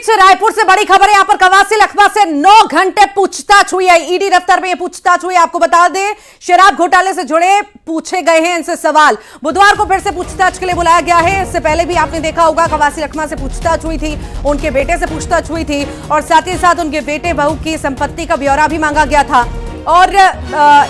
बीच रायपुर से बड़ी खबर है। यहां पर कवासी लखमा से 9 घंटे पूछताछ हुई है। ईडी दफ्तर में यह पूछताछ हुई है। आपको बता दें, शराब घोटाले से जुड़े पूछे गए हैं इनसे सवाल। बुधवार को फिर से पूछताछ के लिए बुलाया गया है। इससे पहले भी आपने देखा होगा कवासी लखमा से पूछताछ हुई थी, उनके बेटे से पूछताछ हुई थी और साथ ही साथ उनके बेटे बहू की संपत्ति का ब्यौरा भी मांगा गया था। और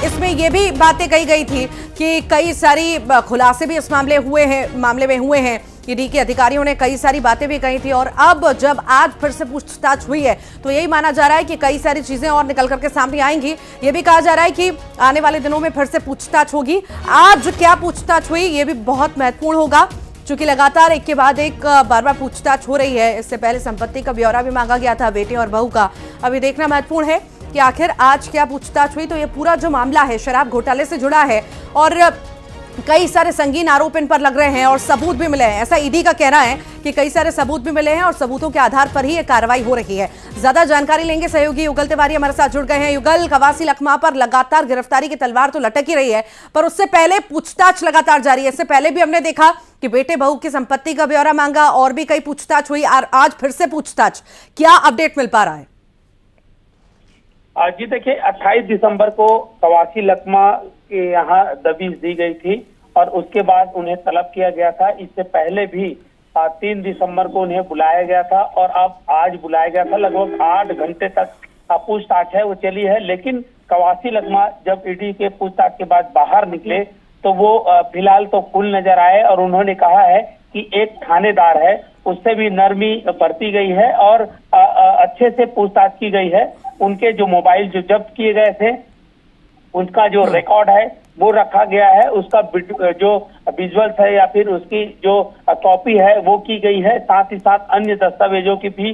इसमें यह भी बातें कही गई थी कि कई सारी खुलासे भी इस मामले में हुए हैं। ईडी के अधिकारियों ने कई सारी बातें भी कही थी और अब जब आज फिर से पूछताछ हुई है तो यही माना जा रहा है कि कई सारी चीजें और निकल करके सामने आएंगी। ये भी कहा जा रहा है कि आने वाले दिनों में फिर से पूछताछ होगी। आज क्या पूछताछ हुई ये भी बहुत महत्वपूर्ण होगा, क्योंकि लगातार एक के बाद एक बार बार पूछताछ हो रही है। इससे पहले संपत्ति का ब्यौरा भी मांगा गया था बेटे और बहू का। अभी देखना महत्वपूर्ण है कि आखिर आज क्या पूछताछ हुई। तो ये पूरा जो मामला है शराब घोटाले से जुड़ा है और कई सारे संगीन आरोप इन पर लग रहे हैं और सबूत भी मिले हैं। ऐसा ईडी का कहना है कि कई सारे सबूत भी मिले हैं और सबूतों के आधार पर ही ये कार्रवाई हो रही है। ज्यादा जानकारी लेंगे सहयोगी युगल तिवारी हमारे साथ जुड़ गए हैं। युगल, कवासी लखमा पर लगातार गिरफ्तारी की तलवार तो लटक ही रही है, पर उससे पहले पूछताछ लगातार जारी है। इससे पहले भी हमने देखा कि बेटे बहू की संपत्ति का ब्यौरा मांगा और भी कई पूछताछ हुई और आज फिर से पूछताछ। क्या अपडेट मिल पा रहा है? जी देखिए, 28 दिसंबर को कवासी लखमा के यहाँ दबिश दी गई थी और उसके बाद उन्हें तलब किया गया था। इससे पहले भी 3 दिसंबर को उन्हें बुलाया गया था और अब आज बुलाया गया था। लगभग 8 घंटे तक पूछताछ है वो चली है। लेकिन कवासी लखमा जब ईडी के पूछताछ के बाद बाहर निकले तो वो फिलहाल तो कुल नजर आए और उन्होंने कहा है कि एक थानेदार है उससे भी नरमी बरती गई है और अच्छे से पूछताछ की गई है। उनके जो मोबाइल जो जब्त किए गए थे उनका जो रिकॉर्ड है वो रखा गया है, उसका जो विजुअल्स है या फिर उसकी जो कॉपी है वो की गई है। साथ ही साथ अन्य दस्तावेजों की भी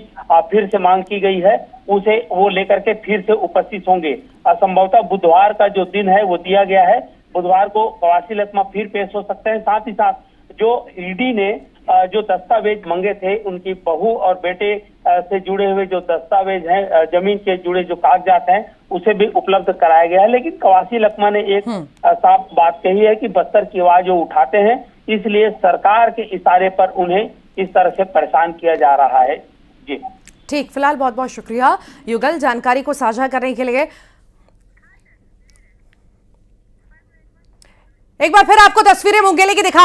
फिर से मांग की गई है, उसे वो लेकर के फिर से उपस्थित होंगे। संभवतः बुधवार का जो दिन है वो दिया गया है, बुधवार को कवासी लखमा फिर पेश हो सकते हैं। साथ ही साथ जो ईडी ने जो दस्तावेज मांगे थे उनकी बहू और बेटे से जुड़े हुए जो दस्तावेज हैं, जमीन के जुड़े जो कागजात हैं, उसे भी उपलब्ध कराया गया है। लेकिन कवासी लखमा ने एक साफ बात कही है कि बस्तर की आवाज वो उठाते हैं, इसलिए सरकार के इशारे पर उन्हें इस तरह से परेशान किया जा रहा है। जी ठीक, फिलहाल बहुत बहुत शुक्रिया युगल जानकारी को साझा करने के लिए। एक बार फिर आपको तस्वीरें मुंगेली की दिखा